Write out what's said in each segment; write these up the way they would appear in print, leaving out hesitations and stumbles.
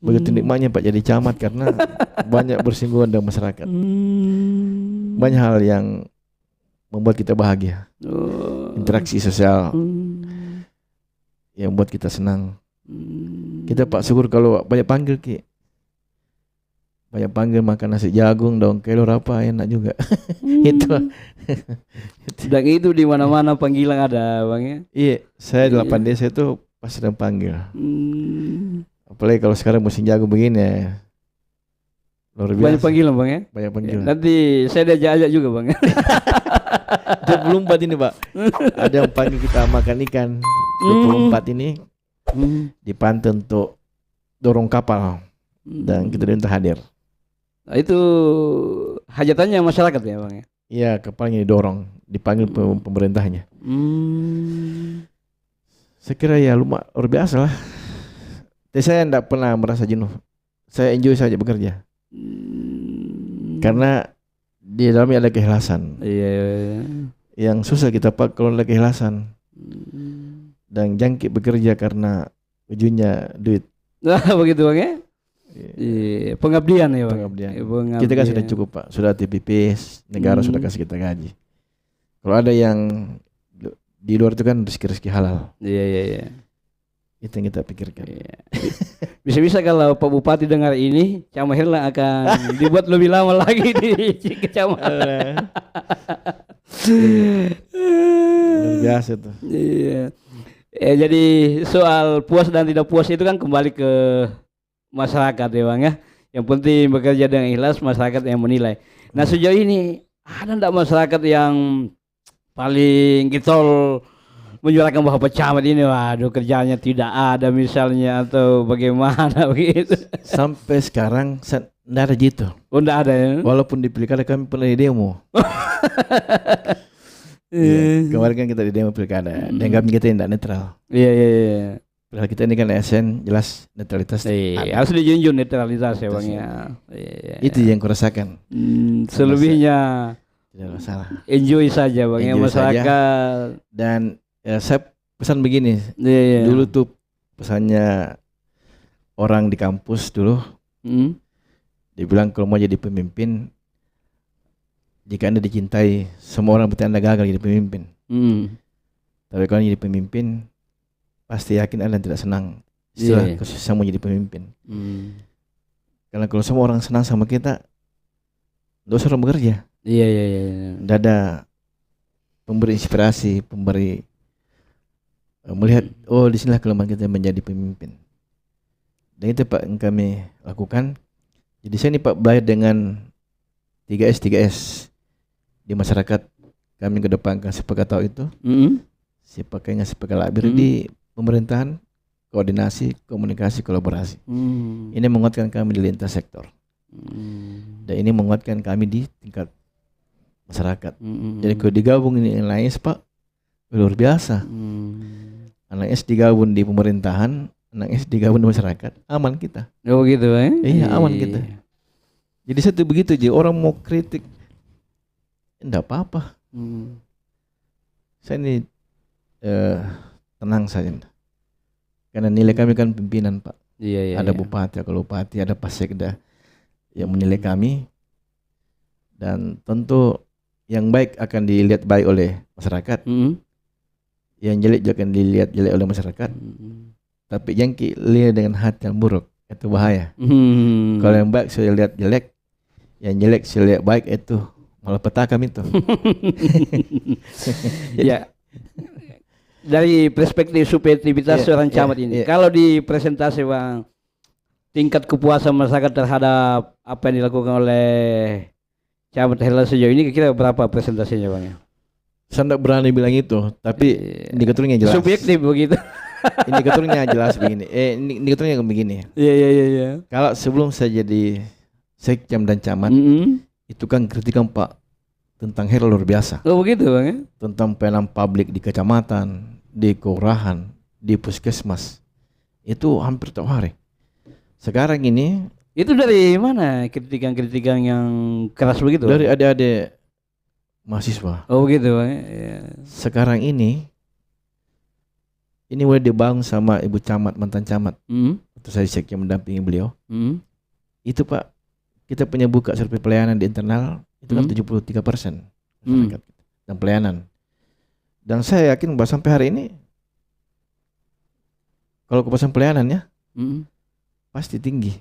Begitu nikmatnya Pak jadi camat karena banyak bersinggungan dengan masyarakat. Banyak hal yang membuat kita bahagia. Interaksi sosial yang membuat kita senang. Kita Pak syukur kalau banyak panggil Ki. Banyak panggil makan nasi jagung, daun kelor apa enak juga. Itu. Dan itu di mana-mana panggilan ada, Bang ya. Iya, saya 8 desa itu pasti sedang panggil. Apalagi kalau sekarang musim jagung begini ya. Luar biasa. Banyak panggilan, Bang ya. Banyak panggilan. Nanti saya diajak-ajak juga, Bang ya. 24 ini Pak. Ada yang panggil kita makan ikan. 24 ini di pantai untuk dorong kapal. Dan kita diminta hadir. Nah, itu hajatannya masyarakat ya, Bang ya. Iya, kapalnya didorong, dipanggil pemerintahnya. Saya kira ya luar biasa lah. Tapi saya tidak pernah merasa jenuh. Saya enjoy saja bekerja. Karena di dalamnya ada keikhlasan. Iya. Yang susah kita Pak kalau ada keikhlasan. Dan jangkit bekerja karena ujungnya duit. Nah, begitu Bang ya. Iya, pengabdian ya Bang. Pengabdian. Kita kan sudah cukup Pak, sudah TPP, negara sudah kasih kita gaji. Kalau ada yang di luar itu kan rezeki halal. Iya. Itu yang kita pikirkan. Iya. Bisa-bisa kalau Pak Bupati dengar ini, Camat Herlang akan dibuat lebih lama lagi di kecamatan. Luar biasa tuh. Iya. Jadi soal puas dan tidak puas itu kan kembali ke masyarakat ya Bang ya. Yang penting bekerja dengan ikhlas, masyarakat yang menilai. Nah sejauh ini ada enggak masyarakat yang paling getol menyuarakan bahwa pecamat ini waduh kerjanya tidak ada misalnya atau bagaimana begitu? Sampai sekarang enggak ada gitu. Oh enggak ada ya? Walaupun di pilkada kami pernah di demo. Kemarin kan kita di demo pilkada. Dan kami kita tidak netral. Iya. Padahal kita ini kan ASN jelas netralitas. Harus dijunjung netralitas ya Bang ya. Itu yang kurasakan. Selebihnya tidak masalah. Enjoy saja Bang ya masyarakat. Dan saya pesan begini. Dulu tuh pesannya orang di kampus dulu. Dia bilang kalau mau jadi pemimpin, jika Anda dicintai, semua orang berarti Anda gagal jadi pemimpin. Tapi kalau jadi pemimpin, pasti yakin Anda tidak senang setelah kesusahan mau jadi pemimpin. Karena kalau semua orang senang sama kita, tidak usah orang bekerja. Iya. Tidak ada pemberi inspirasi, pemberi melihat di sinilah kelemahan kita menjadi pemimpin. Dan itu Pak yang kami lakukan. Jadi saya ini Pak belajar dengan 3S di masyarakat. Kami kedepankan sepakat tahu itu. Sepakainya sepakat labir di pemerintahan, koordinasi, komunikasi, kolaborasi. Ini menguatkan kami di lintas sektor. Dan ini menguatkan kami di tingkat masyarakat. Jadi kalau digabung ini lain Pak, luar biasa. Anak S digabung di pemerintahan, anak S digabung di masyarakat, aman kita. Oh gitu Iya aman kita. Jadi satu begitu aja, orang mau kritik, enggak apa-apa. Saya ini tenang saja. Karena nilai kami kan pimpinan Pak. Ada bupati, kalau bupati, ada pasekda yang menilai kami. Dan tentu yang baik akan dilihat baik oleh masyarakat. Yang jelek juga akan dilihat jelek oleh masyarakat. Tapi yang lihat dengan hati yang buruk, itu bahaya. Kalau yang baik saya lihat jelek, yang jelek saya lihat baik, itu malah petakam itu. Ya. Dari perspektif subjektivitas seorang camat ini, kalau di presentasi Bang, tingkat kepuasan masyarakat terhadap apa yang dilakukan oleh Camat Herlang sejauh ini kira-kira berapa presentasinya Bang ya? Saya tidak berani bilang itu, tapi indikatornya jelas. Subjektif begitu. Indikatornya jelas begini. Indikatornya begini. Iya. Kalau sebelum saya jadi sekcam dan camat, itu kan kritikan Pak tentang Herlang luar biasa. Oh begitu Bang ya? Tentang pelayanan publik di kecamatan, di kelurahan, di puskesmas. Itu hampir tiap hari. Sekarang ini itu dari mana kritikan-kritikan yang keras begitu? Dari adik-adik mahasiswa. Oh begitu Bang ya. Sekarang ini ini mulai dibangun sama Ibu Camat, mantan Camat. Hmm. Waktu saya sekjen mendampingi beliau. Hmm. Itu Pak, kita punya buka survei pelayanan di internal itu kan 73% masyarakat dan pelayanan. Dan saya yakin bahwa sampai hari ini kalau kepuasan pelayanan ya pasti tinggi.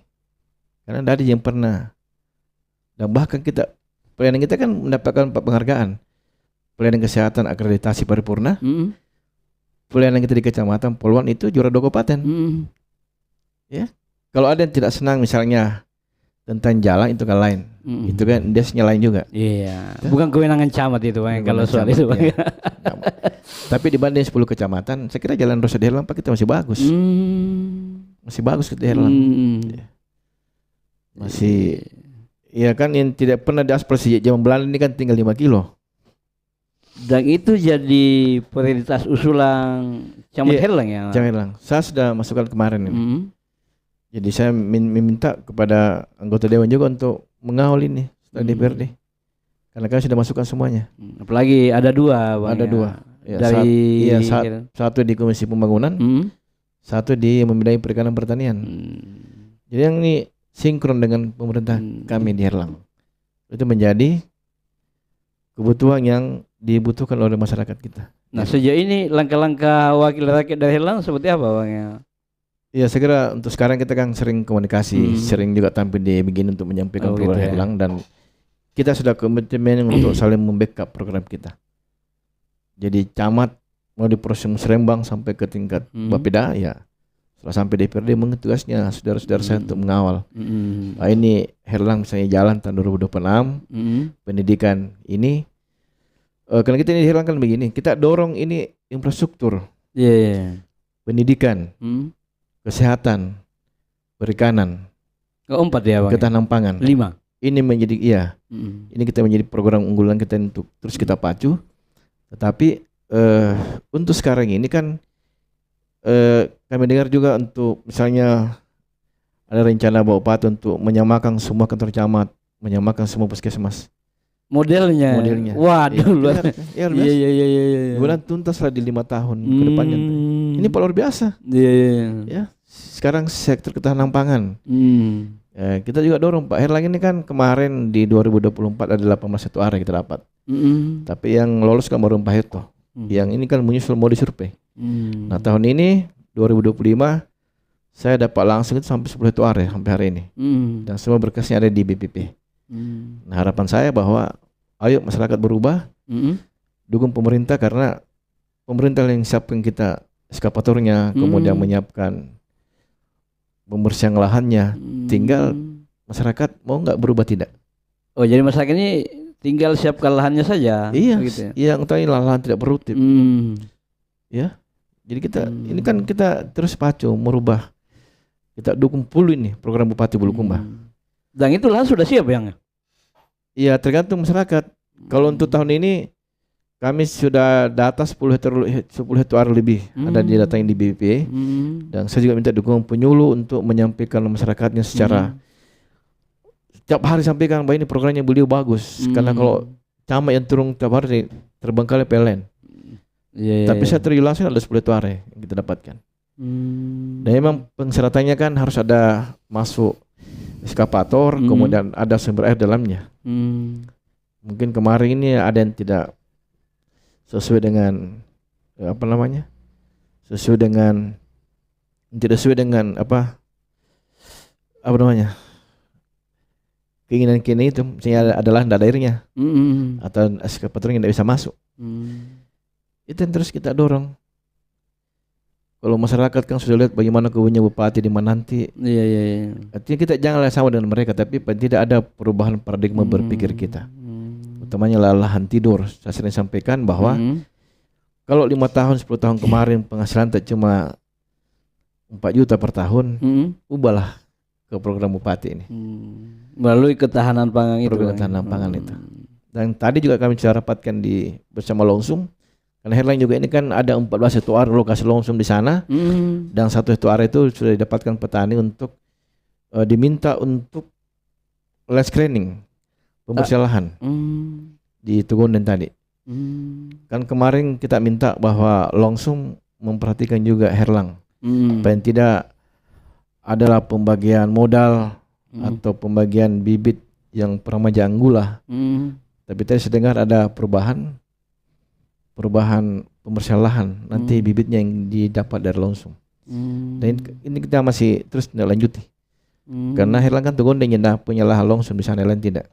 Karena dari yang pernah, dan bahkan pelayanan kita kan mendapatkan 4 penghargaan. Pelayanan kesehatan akreditasi paripurna. Pelayanan kita di Kecamatan Poluan itu juara 2 kabupaten. Ya. Kalau ada yang tidak senang misalnya tentang jalan itu kan lain. Itu kan desnya lain juga. Iya. Bukan kewenangan camat itu Bang, kalau soal camat, itu Bang. ya. Tapi dibanding 10 kecamatan, saya kira Jalan Rosa di Herlang Pak kita masih bagus. Masih bagus kita di Herlang. Ya. Masih ya kan yang tidak pernah diaspal sejak zaman Belanda ini kan tinggal 5 kilo. Dan itu jadi prioritas usulan Camat Herlang ya. Camat Herlang. Saya sudah masukkan kemarin ini. Jadi saya meminta kepada anggota dewan juga untuk mengawal ini setelah DPRD. Karena kami sudah masukkan semuanya. Apalagi ada 2 Bang. Ada 2. Ya, dari satu di Komisi Pembangunan, satu di Membidai Perikanan Pertanian. Jadi yang ini sinkron dengan pemerintah kami di Herlang. Itu menjadi kebutuhan yang dibutuhkan oleh masyarakat kita. Nah, sejauh ini langkah-langkah wakil rakyat dari Herlang seperti apa Bang ya? Ya saya kira untuk sekarang kita kan sering komunikasi, sering juga tampil di begini untuk menyampaikan program gitu Herlang dan kita sudah komitmen untuk saling membackup program kita. Jadi camat mau di proses Musrembang sampai ke tingkat Bapeda ya. Setelah sampai DPRD tugasnya saudara-saudara saya untuk mengawal. Nah, ini Herlang misalnya jalan tahun 2026, pendidikan ini. Karena kita ini di Herlang kan begini, kita dorong ini infrastruktur, pendidikan, kesehatan, perikanan, 4 ya Bang. ketahanan pangan. 5. Ini menjadi ini kita menjadi program unggulan kita untuk terus kita pacu. Tetapi untuk sekarang ini kan kami dengar juga untuk misalnya ada rencana Bapak Bupati untuk menyamakan semua kantor camat, menyamakan semua puskesmas. Modelnya. Waduh, luar biasa. Iya. Bulan tuntas lah di 5 tahun ke depannya. Ini luar biasa. Ya. Sekarang sektor ketahanan pangan. Kita juga dorong Pak Herlang ini kan kemarin di 2024 ada 18 satu area kita dapat. Tapi yang lolos kan baru 4 hektar. Yang ini kan menyusul mau disurvei. Nah tahun ini 2025 saya dapat langsung itu sampai 10 hektar area sampai hari ini. Dan semua berkasnya ada di BPP. Nah harapan saya bahwa ayo masyarakat berubah, dukung pemerintah karena pemerintah yang siapkan kita eskavatornya, kemudian menyiapkan pembersihan lahannya, tinggal masyarakat mau nggak berubah tidak. Oh jadi masyarakat ini tinggal siapkan lahannya saja. Iya, gitu ya? Iya utama lahan tidak produktif. Ya, jadi kita ini kan kita terus pacu merubah. Kita dukung full ini program Bupati Bulukumba. Dan itu lahan sudah siap yang? Iya tergantung masyarakat. Kalau untuk tahun ini kami sudah data 10 hektar lebih ada di data yang di BPP. Dan saya juga minta dukungan penyuluh untuk menyampaikan masyarakatnya secara setiap hari sampaikan bahwa ini programnya beliau bagus. Karena kalau camat yang turun tiap hari terbengkalai PLN. Tapi saya langsung ada 10 hektar yang kita dapatkan. Dan memang persyaratannya kan harus ada masuk eskavator, kemudian ada sumber air dalamnya. Mungkin kemarin ini ada yang tidak sesuai dengan sesuai dengan tidak sesuai dengan keinginan itu, misalnya adalah tidak ada airnya atau eskavatornya tidak bisa masuk. Itu yang terus kita dorong. Kalau masyarakat kan sudah lihat bagaimana kebunnya bupati di mana nanti. Artinya kita janganlah sama dengan mereka, tapi tidak ada perubahan paradigma berpikir kita. Utamanya lahan tidur. Saya sering sampaikan bahwa kalau 5 tahun 10 tahun kemarin penghasilan tak cuma 4 juta per tahun, ubahlah ke program bupati ini. Melalui ketahanan pangan itu. Program ketahanan pangan itu. Dan tadi juga kami sudah rapatkan bersama Longsum. Karena Herlang juga ini kan ada 14 hektar lokasi longsum di sana, dan 1 hektar itu sudah didapatkan petani untuk diminta untuk land screening, pembersihan lahan di Tugunden tadi. Kan kemarin kita minta bahwa longsum memperhatikan juga Herlang. Hmm. Paling tidak adalah pembagian modal Hmm. atau pembagian bibit yang permajaan gula. Hmm. Tapi tadi saya dengar ada perubahan pembersihan lahan. Nanti bibitnya yang didapat dari langsung. Dan ini kita masih terus tidak lanjuti. Karena Herlang kan Tugondeng yang punya lahan langsung di sana, lain tidak.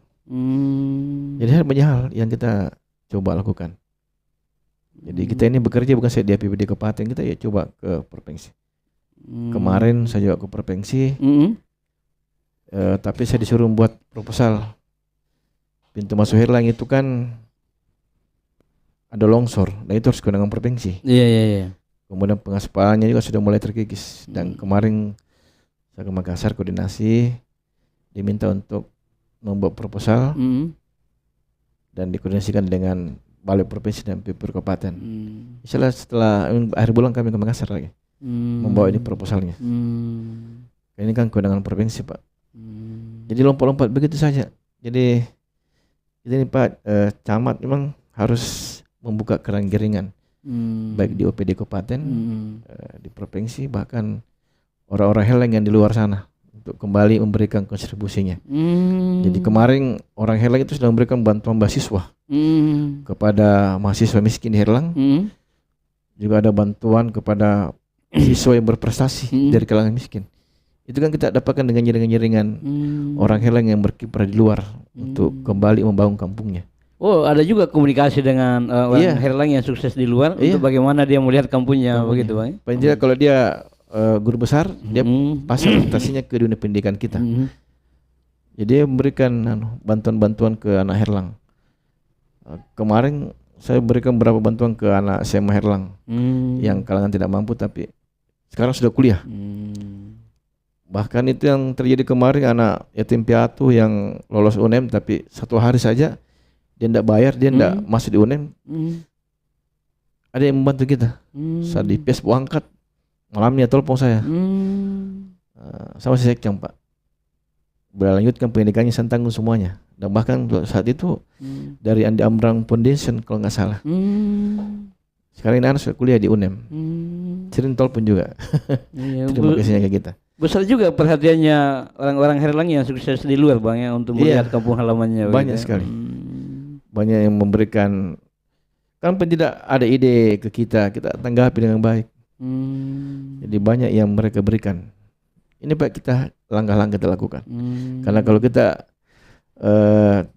Jadi ada banyak hal yang kita coba lakukan. Jadi kita ini bekerja bukan saja di APBD Kabupaten, kita ya coba ke provinsi. Kemarin saya juga ke provinsi, tapi saya disuruh buat proposal. Pintu masuk Herlang itu kan ada longsor, dan itu harus kewenangan provinsi. Iya. Kemudian pengaspalannya juga sudah mulai terkikis. Dan kemarin saya ke Makassar koordinasi, diminta untuk membuat proposal dan dikoordinasikan dengan Balai Provinsi dan PPR Kabupaten. Insyaallah setelah akhir bulan kami ke Makassar lagi membawa ini proposalnya. Ini kan kewenangan provinsi, Pak. Jadi lompat-lompat begitu saja. Jadi ini Pak, camat memang harus membuka keran jaringan, baik di OPD Kabupaten, di provinsi, bahkan orang-orang Herlang yang di luar sana untuk kembali memberikan kontribusinya. Jadi kemarin orang Herlang itu sudah memberikan bantuan beasiswa kepada mahasiswa miskin di Herlang. Juga ada bantuan kepada siswa yang berprestasi dari kalangan miskin. Itu kan kita dapatkan dengan jaringan-jaringan orang Herlang yang berkiprah di luar untuk kembali membangun kampungnya. Oh, ada juga komunikasi dengan orang Herlang yang sukses di luar untuk bagaimana dia melihat kampungnya begitu, Bang. Paling tidak kalau dia guru besar, dia pasti orientasinya ke dunia pendidikan kita. Jadi dia memberikan bantuan-bantuan ke anak Herlang. Kemarin saya berikan beberapa bantuan ke anak SMA Herlang yang kalangan tidak mampu tapi sekarang sudah kuliah. Bahkan itu yang terjadi kemarin, anak yatim piatu yang lolos UNEM tapi 1 hari saja dia tidak bayar, dia tidak masuk di UNEM. Ada yang membantu kita. Saat di Facebook angkat, malamnya telepon saya. Sama si Sekcang, Pak. Berlanjutkan pendidikannya, saya tanggung semuanya. Dan bahkan saat itu dari Andi Amrang Foundation kalau nggak salah. Sekarang ini anak sudah kuliah di UNEM. Sering telepon juga. Terima kasihnya ke kita. Besar juga perhatiannya orang-orang Herlang yang sukses di luar, Bang, ya, untuk melihat kampung halamannya. Banyak sekali. Banyak yang memberikan, kan tidak ada ide ke kita tanggapi dengan baik. Jadi banyak yang mereka berikan. Ini Pak, kita langkah-langkah kita lakukan. Karena kalau kita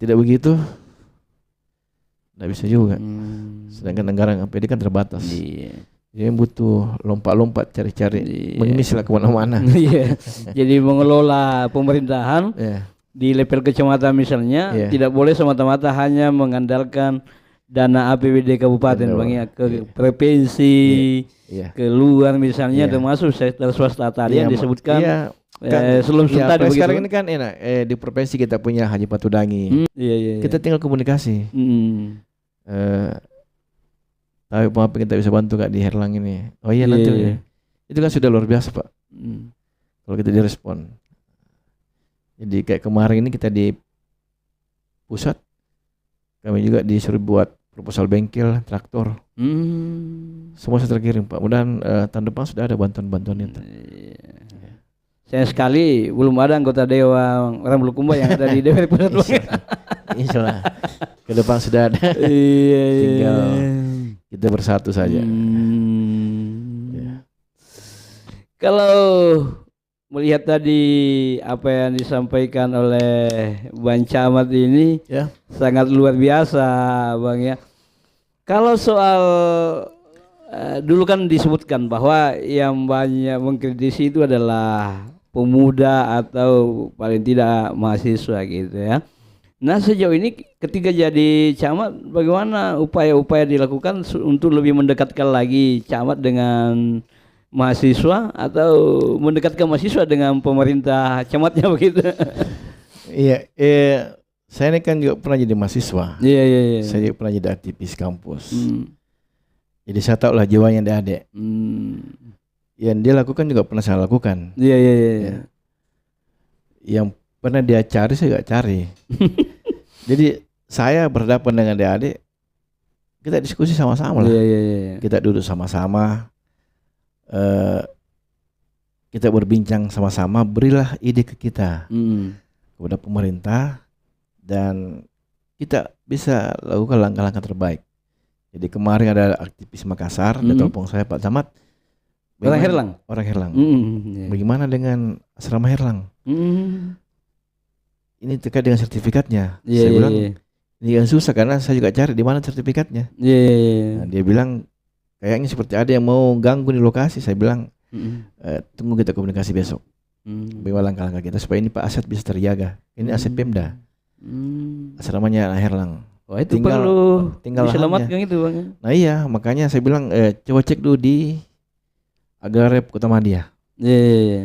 tidak begitu, tidak bisa juga. Sedangkan anggaran APD kan terbatas. Jadi butuh lompat-lompat cari-cari, mengemislah kemana-mana. Jadi mengelola pemerintahan di level kecamatan misalnya tidak boleh semata-mata hanya mengandalkan dana APBD kabupaten, Bang, ya, ke provinsi, ke luar misalnya, termasuk sektor swasta tadi yang disebutkan. Sebelum tadi begitu. Sekarang ini kan enak, di provinsi kita punya Haji Patudangi. Kita tinggal komunikasi. Tapi apa kita bisa bantu Kak di Herlang ini? Oh iya, nanti itu kan sudah luar biasa, Pak. Kalau kita direspon. Jadi kayak kemarin ini kita di pusat, kami juga disuruh buat proposal bengkel, traktor. Semua sudah terkirim, Pak. Mudahan tahun depan sudah ada bantuan-bantuan itu. Sayang sekali belum ada anggota dewan orang Bulukumba yang ada di DPR pusat. Insyaallah ke depan sudah ada. Tinggal kita bersatu saja. Kalau melihat tadi apa yang disampaikan oleh Bang Camat ini sangat luar biasa, Bang, ya. Kalau soal dulu kan disebutkan bahwa yang banyak mengkritisi itu adalah pemuda atau paling tidak mahasiswa gitu ya. Nah, sejauh ini ketika jadi camat, bagaimana upaya-upaya dilakukan untuk lebih mendekatkan lagi camat dengan mahasiswa atau mendekatkan mahasiswa dengan pemerintah camatnya begitu? Iya, saya ini kan juga pernah jadi mahasiswa. Iya. Saya juga pernah jadi aktivis kampus. Jadi saya tahu lah jiwanya adik-adik. Yang dia lakukan juga pernah saya lakukan. Iya. Yang pernah dia cari saya juga cari. Jadi saya berhadapan dengan adik-adik, kita diskusi sama-sama lah. Iya. Kita duduk sama-sama, eh, kita berbincang sama-sama, berilah ide ke kita, kepada pemerintah, dan kita bisa lakukan langkah-langkah terbaik. Jadi kemarin ada aktivis Makassar, dia telepon saya, Pak Camat, Orang Herlang. orang Herlang, Iya. bagaimana dengan asrama Herlang? Ini terkait dengan sertifikatnya. Iya, Saya iya, bilang iya. ini yang susah karena saya juga cari di mana sertifikatnya. Iya, iya, iya. Nah, dia bilang kayaknya seperti ada yang mau ganggu di lokasi. Saya bilang tunggu kita komunikasi besok. Bagaimana langkah-langkah kita supaya ini Pak aset bisa terjaga. Ini aset Pemda. Asramanya Herlang. Wah, itu perlu tinggal diselamatkan itu, Bang. Nah iya, makanya saya bilang coba cek dulu di Agrarep Kota Madia. Iya, iya, iya.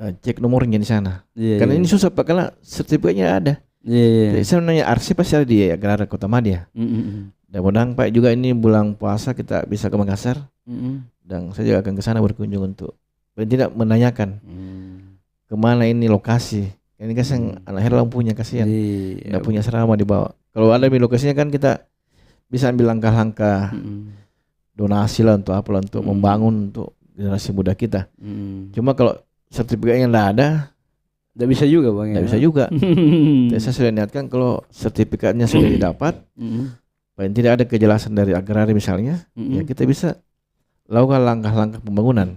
Cek nomornya di sana. Iya, Karena iya. ini susah Pak, karena sertifikatnya ada. Iya, iya. Jadi saya nanya arsip pasti ada di Agrarep Kota Madia. Mudah-mudahan Pak juga ini bulan puasa kita bisa ke Makassar. Dan saya juga akan ke sana berkunjung untuk paling tidak menanyakan kemana ini lokasi. Ini kan anak Herlang punya, kasihan. Iya. Nggak punya asrama di bawah. Kalau ada di lokasinya kan kita bisa ambil langkah-langkah donasi lah untuk apa lah, untuk membangun untuk generasi muda kita. Cuma kalau sertifikatnya nggak ada, nggak bisa juga, Bang. nggak bisa juga. Jadi saya sudah niatkan kalau sertifikatnya sudah didapat, paling tidak ada kejelasan dari agraris misalnya, ya kita bisa lakukan langkah-langkah pembangunan.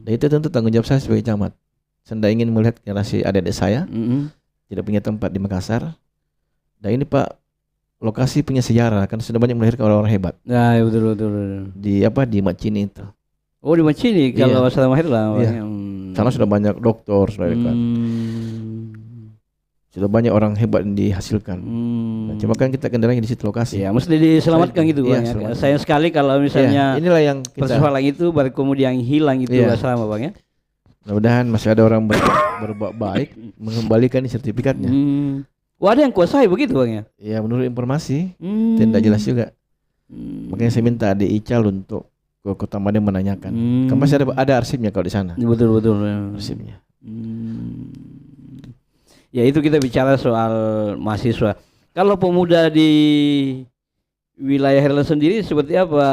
Dan itu tentu tanggung jawab saya sebagai camat. Saya ingin melihat generasi adik-adik saya tidak punya tempat di Makassar. Dan ini Pak, lokasi punya sejarah, kan sudah banyak melahirkan orang-orang hebat. Nah, ya, betul. Di Macini itu. Oh, di Macini kalau asrama Herlang. Iya. Sana sudah banyak doktor, sudah banyak orang hebat yang dihasilkan. Nah, cuma kan kita kendalanya di situ lokasi. Ya, mesti diselamatkan gitu, Bang. Selamatkan. Sayang sekali kalau misalnya inilah yang kita persoalan itu baru kemudian hilang itu asrama, Bang, ya. Mudah-mudahan masih ada orang berbuat baik mengembalikan sertifikatnya. Wah, ada yang kuasai begitu, Bang, ya? Ya, menurut informasi tidak jelas juga. Makanya saya minta Adik Ical untuk ke Kota Madia menanyakan. Kan masih ada arsipnya kalau di sana. Betul. Arsipnya. Ya, itu kita bicara soal mahasiswa. Kalau pemuda di wilayah Herlang sendiri seperti apa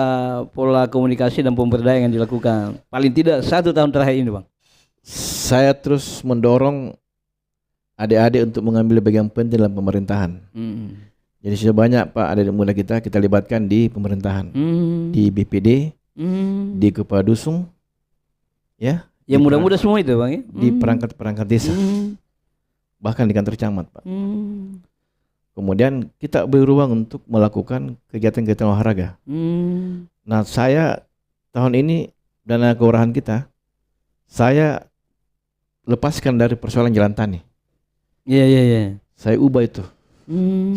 pola komunikasi dan pemberdayaan yang dilakukan? Paling tidak 1 tahun terakhir ini, Bang. Saya terus mendorong adik-adik untuk mengambil bagian penting dalam pemerintahan. Jadi sudah banyak Pak adik muda kita libatkan di pemerintahan, di BPD, di Kepala Dusun, ya. Yang muda-muda semua itu, Bang, ya? Di perangkat-perangkat desa, bahkan di kantor camat, Pak. Kemudian kita beri ruang untuk melakukan kegiatan-kegiatan olahraga. Nah, saya tahun ini dana kelurahan kita, saya lepaskan dari persoalan jalan tani. Iya. Saya ubah itu.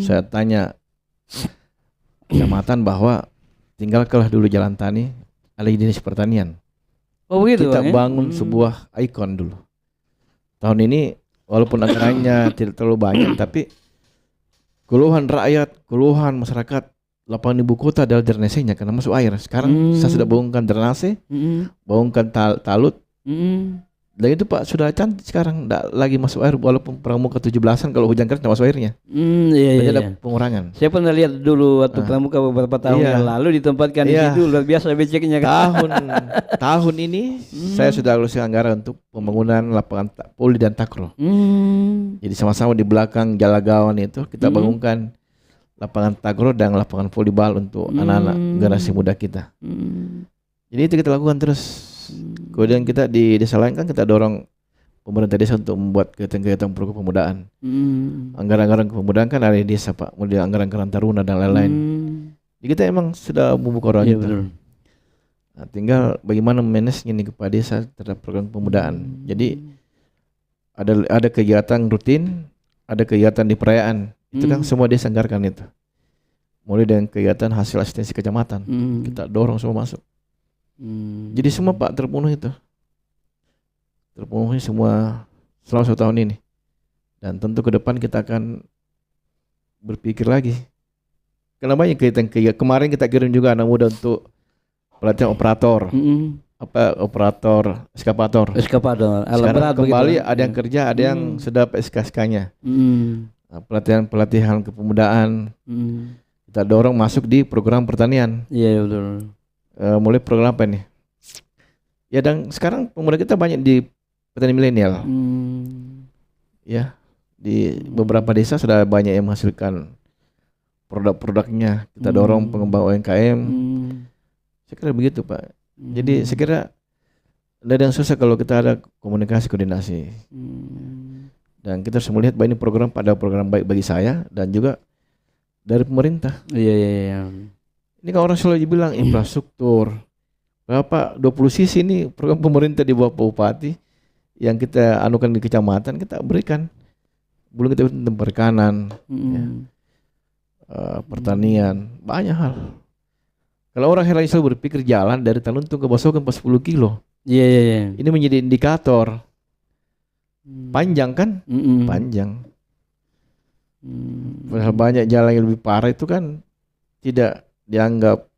Saya tanya kecamatan bahwa tinggalkanlah dulu jalan tani, alih jenis pertanian. Oh, begitu, Kita Bang, bangun sebuah ikon dulu. Tahun ini walaupun anggarannya tidak terlalu banyak, tapi keluhan rakyat, keluhan masyarakat lapangan ibu kota adalah drainasenya karena masuk air. Sekarang saya sudah bangunkan drainase, bangunkan talut. Dan itu Pak sudah cantik sekarang, tidak lagi masuk air walaupun pramuka 17-an kalau hujan keras tidak masuk airnya. Iya. Ada pengurangan. Saya pernah lihat dulu waktu pramuka beberapa tahun yang lalu ditempatkan di situ, luar biasa beceknya. Tahun ini saya sudah alokasikan anggaran untuk pembangunan lapangan poli dan takraw. Jadi sama-sama di belakang Jalagawan itu kita bangunkan lapangan takraw dan lapangan volleyball untuk anak-anak generasi muda kita. Jadi itu kita lakukan terus. Kemudian kita di desa lain kan kita dorong pemerintah desa untuk membuat kegiatan-kegiatan program pemudaan. Anggaran-anggaran kepemudaan kan ada di desa Pak, kemudian anggaran Karang Taruna dan lain-lain. Jadi kita emang sudah membuka ruang itu. Nah, tinggal bagaimana manajenya nih kepada desa terhadap program pemudaan. Jadi ada kegiatan rutin, ada kegiatan di perayaan. Itu kan semua desa anggarkan itu. Mulai dengan kegiatan hasil asistensi kecamatan, kita dorong semua masuk. Jadi semua Pak terpenuhi semua selama 1 tahun ini. Dan tentu ke depan kita akan berpikir lagi. Kenapa banyak kegiatan kemarin kita kirim juga anak muda untuk pelatihan operator. Operator eskapator. Sekarang kembali begitu. Ada yang kerja, ada yang sudah SK-nya. Nah, pelatihan kepemudaan. Kita dorong masuk di program pertanian. Iya, betul. Mulai program apa nih? Ya, dan sekarang pemuda kita banyak di petani milenial. Ya, di beberapa desa sudah banyak yang menghasilkan produk-produknya. Kita dorong pengembangan UMKM. Saya kira begitu, Pak. Jadi saya kira tidak ada yang susah kalau kita ada komunikasi, koordinasi. Dan kita harus melihat bahwa ini program baik bagi saya dan juga dari pemerintah. Iya. Ini kan orang selalu bilang infrastruktur. Berapa 20 sisi ini program pemerintah di bawah Pak Bupati yang kita anukan di kecamatan kita berikan. Belum kita tentang perikanan, ya, pertanian, banyak hal. Kalau orang Herlangnya selalu berpikir jalan dari Taluntung ke Basogan 10 kilo. Iya. Ini menjadi indikator. Panjang kan? Panjang. Padahal banyak jalan yang lebih parah itu kan tidak dianggap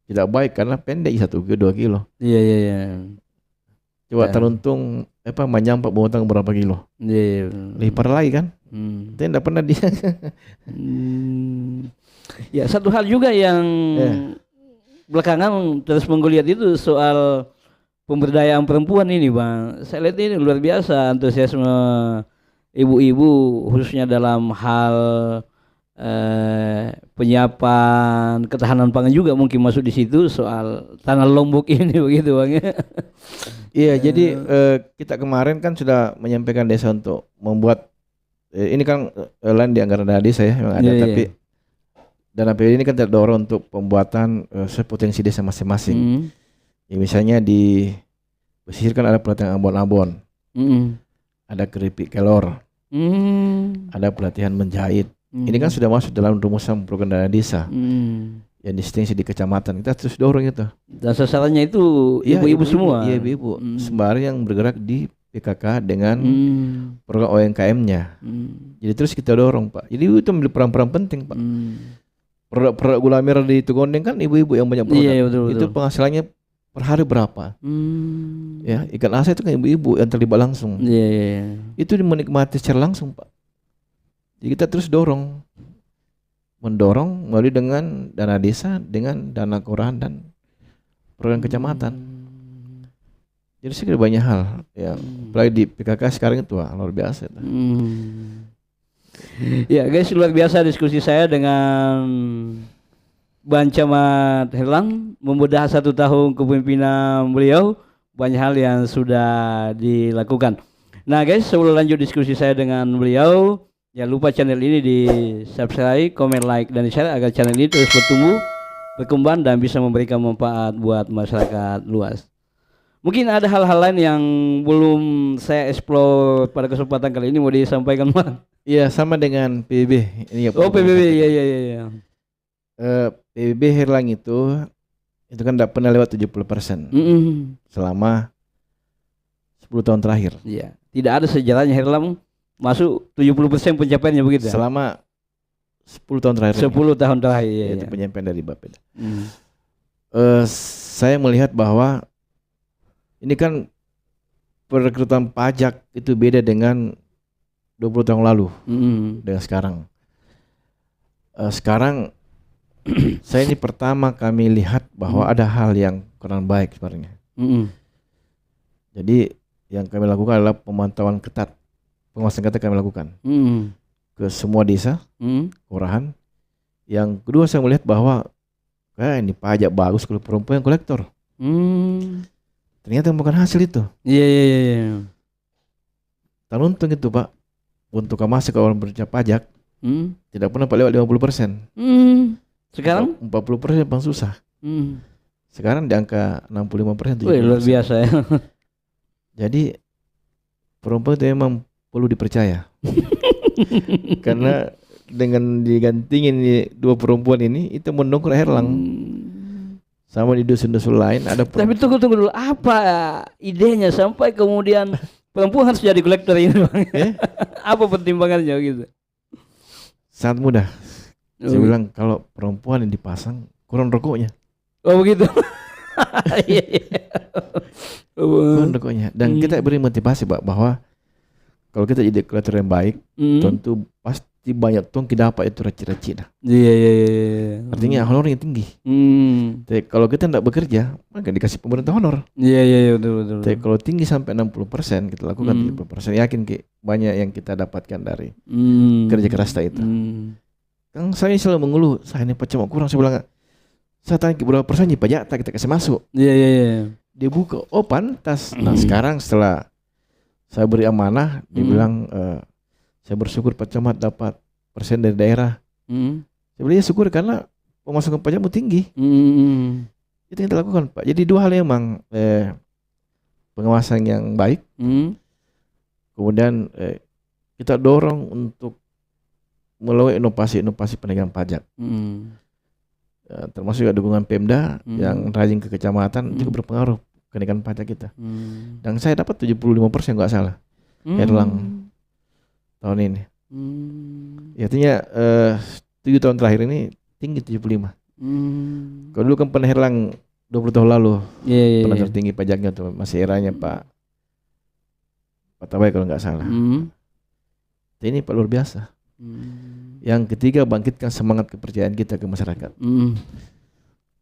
tidak baik karena pendek 1 ke 2 kilo. Iya. Coba Taluntung Manyampak Botang berapa kilo? Iya. Lebih parah lagi kan? Itu tidak pernah dia. Ya, satu hal juga yang belakangan terus menggeliat itu soal pemberdayaan perempuan ini, Bang. Saya lihat ini luar biasa antusiasme ibu-ibu khususnya dalam hal penyiapan ketahanan pangan juga mungkin masuk di situ soal tanah Lombok ini begitu, Bang. Iya, jadi kita kemarin kan sudah menyampaikan desa untuk membuat ini kan lain di anggaran dana desa ya memang ada, tapi dana APBD ini kan terdorong untuk pembuatan sepotensi desa masing-masing. Ya, misalnya di pesisir kan ada pelatihan abon-abon, ada keripik kelor, ada pelatihan menjahit. Ini kan sudah masuk dalam rumusan program dana desa yang distinksi di kecamatan. Kita terus dorong itu. Dan sasarannya itu ibu-ibu semua. Iya, ibu-ibu. Sembari yang bergerak di PKK dengan program UMKM-nya. Jadi terus kita dorong, Pak. Jadi itu ambil peran-peran penting, Pak. Produk gula merah di Tugondeng kan ibu-ibu yang banyak produk. Iya, betul. Itu penghasilannya per hari berapa? Ya, ikan asin itu kan ibu-ibu yang terlibat langsung. Iya. Itu menikmati secara langsung, Pak. Jadi kita terus mendorong melalui dengan dana desa, dengan dana kelurahan dan program kecamatan. Jadi saya kira banyak hal ya, apalagi di PKK sekarang itu luar biasa itu. Ya guys, luar biasa diskusi saya dengan Bang Camat Herlang. Membedah 1 tahun kepemimpinan beliau, banyak hal yang sudah dilakukan. Nah guys, sebelum lanjut diskusi saya dengan beliau, jangan lupa channel ini di subscribe, komen, like, dan share agar channel ini terus bertumbuh, berkembang, dan bisa memberikan manfaat buat masyarakat luas. Mungkin ada hal-hal lain yang belum saya explore pada kesempatan kali ini mau disampaikan, Bang. Iya, sama dengan PBB. Ini ya, PBB, iya. PBB Herlang itu kan tidak pernah lewat 70% selama 10 tahun terakhir. Iya, tidak ada sejarahnya Herlang masuk 70% pencapaiannya begitu. Selama 10 tahun terakhir. 10 tahun terakhir. Iya. Itu penyampaian dari Bapeda. Saya melihat bahwa ini kan perekrutan pajak itu beda dengan 20 tahun lalu dengan sekarang. Sekarang saya ini pertama kami lihat bahwa ada hal yang kurang baik sebenarnya. Jadi yang kami lakukan adalah pemantauan ketat. Pengawasan ketat kami lakukan ke semua desa, kelurahan. Yang kedua saya melihat bahwa ini pajak bagus kalau perempuan yang kolektor. Ternyata bukan hasil itu. Iya. Taluntung itu, Pak, untuk masuk ke orang berwajib pajak tidak pernah lewat 50%. Sekarang 40% bang susah. Sekarang di angka 65%. Wih, luar biasa ya. Jadi perempuan itu memang perlu dipercaya. Karena dengan digantingin 2 perempuan ini itu mendongkrak Herlang. Sama di dusun-dusun lain ada Tapi tunggu dulu, apa idenya sampai kemudian perempuan harus jadi kolektor ini, Bang? Apa pertimbangannya gitu? Sangat mudah. Saya bilang kalau perempuan yang dipasang kurang rokoknya. Oh begitu. Kurang rokoknya. Dan kita beri motivasi, Pak, bahwa kalau kita jadi kolektor yang baik, tentu pasti pasti banyak tuang kita dapat itu raci-raci dah. Iya iya iya. Artinya honornya tinggi. Tapi kalau kita tidak bekerja, maka dikasih pemerintah honor. Iya iya betul betul. Tapi kalau tinggi sampai 60%, kita lakukan 70%. Yakin Ki, banyak yang kita dapatkan dari kerja keras itu. Kan saya selalu mengeluh, saya ini pajak kurang. Saya bilang, saya tanya berapa persen pajak kita kasih masuk. Iya iya iya. Dia buka, oh pantas. Nah sekarang setelah saya beri amanah, dia bilang, saya bersyukur Pak Camat dapat persen dari daerah. Saya bilang ya syukur karena pemasukan pajakmu tinggi. Itu yang kita lakukan Pak. Jadi dua hal memang pengawasan yang baik. Kemudian kita dorong untuk melalui inovasi-inovasi penegakan pajak. Termasuk juga dukungan Pemda yang rajin ke kecamatan juga berpengaruh kenaikan pajak kita. Dan saya dapat 75% nggak salah. Herlang tahun ini. Artinya 7 tahun terakhir ini tinggi 75. Kalau dulu kan pernah Herlang 20 tahun lalu pernah tertinggi pajaknya tuh, masih eranya Pak Tabay kalau nggak salah. Ini Pak luar biasa. Yang ketiga, bangkitkan semangat kepercayaan kita ke masyarakat.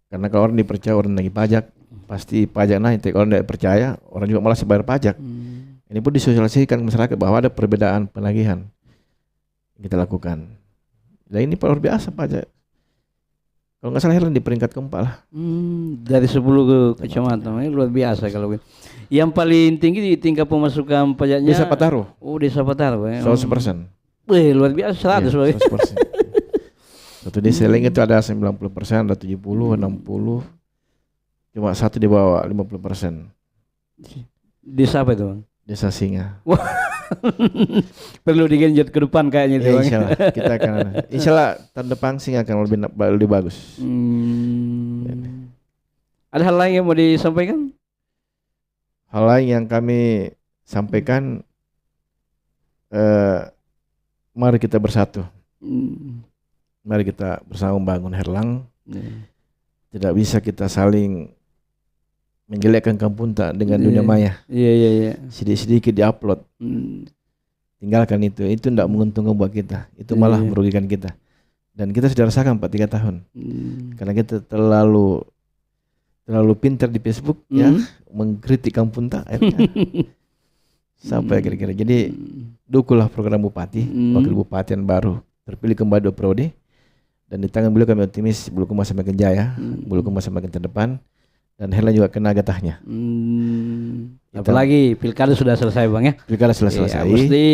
Karena kalau orang dipercaya orang lagi pajak, pasti pajak naik. Tapi kalau tidak percaya, orang juga malas bayar pajak. Ini pun disosialisasikan ke masyarakat bahwa ada perbedaan penagihan yang kita lakukan. Dan ini luar biasa pajak. Kalau nggak salah Herlan di peringkat keempat lah. Dari 10 ke kecamatan, ini luar biasa kalau. Yang paling tinggi di tingkat pemasukan pajaknya Desa Pataro. Oh, Desa Pataro ya. 100%. Wih, luar biasa 100%. Ya, 100%. Satu desa lain itu ada 90%, ada 70, 60. Cuma satu di bawah 50%. Desa apa itu, Bang? Desa Singa. Perlu digenjot ke depan kayaknya itu, Ya, Bang. insya Allah kita akan, insya Allah tahun depan Singa akan lebih bagus. Ada hal lain yang mau disampaikan? Hal lain yang kami sampaikan, mari kita bersatu. Mari kita bersama membangun Herlang. Tidak bisa kita saling menjelekkan Kampung Tak dengan dunia maya. Iya. Sedikit-sedikit diupload. Tinggalkan itu tidak menguntungkan buat kita. Itu malah merugikan kita. Dan kita sudah rasakan 3 tahun. Karena kita terlalu pintar di Facebook ya, mengkritik Kampung Tak. Sampai kira-kira. Jadi dukulah program Bupati, Wakil Bupati yang baru terpilih kembali 2 periode. Dan di tangan beliau kami optimis Bulukumba semakin jaya, Bulukumba semakin terdepan, dan Herlang juga kena getahnya. Apalagi pilkada sudah selesai, Bang ya. Pilkada sudah selesai. Mesti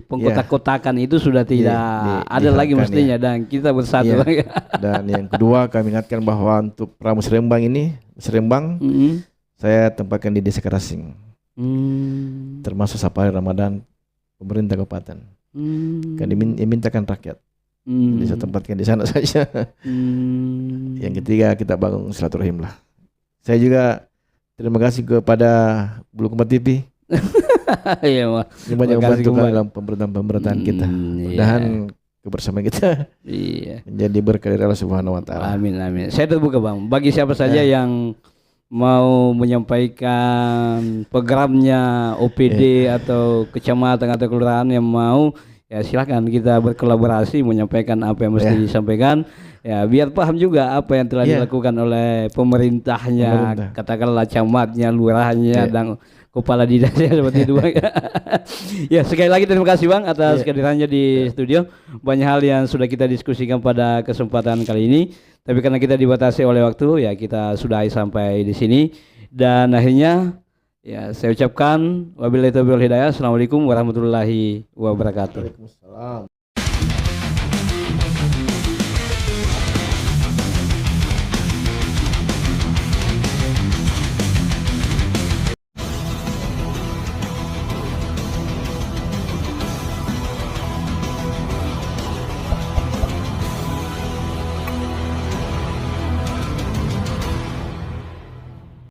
pengkotak-kotakan itu sudah tidak ada lagi mestinya, dan kita bersatu. Bang. Dan yang kedua kami ingatkan bahwa untuk Pramusrembang ini, Serembang, saya tempatkan di Desa Karasing. Termasuk Sapari Ramadan pemerintah kabupaten. Kan dimintakan rakyat. Jadi saya tempatkan di sana saja. Yang ketiga kita bangun silaturahim lah. Saya juga terima kasih kepada Bulukumba TV. Iya, Mas. Yang banyak membantu kami dalam pemerintahan kita. Mudah-mudahan kebersamaan kita menjadi berkah dari Allah Subhanahu wa taala. Amin amin. Saya terbuka, Bang. Bagi siapa saja yang mau menyampaikan programnya OPD atau kecamatan atau kelurahan yang mau, ya silakan kita berkolaborasi menyampaikan apa yang mesti disampaikan. Ya biar paham juga apa yang telah dilakukan oleh pemerintahnya, katakanlah camatnya, lurahnya dan kepala dinasnya seperti itu, Bang. Ya sekali lagi terima kasih, Bang, atas kehadirannya di studio. Banyak hal yang sudah kita diskusikan pada kesempatan kali ini, tapi karena kita dibatasi oleh waktu, ya kita sudahi sampai di sini. Dan akhirnya ya saya ucapkan wabillahi taufiq wal hidayah. Assalamualaikum warahmatullahi wabarakatuh. Waalaikumsalam.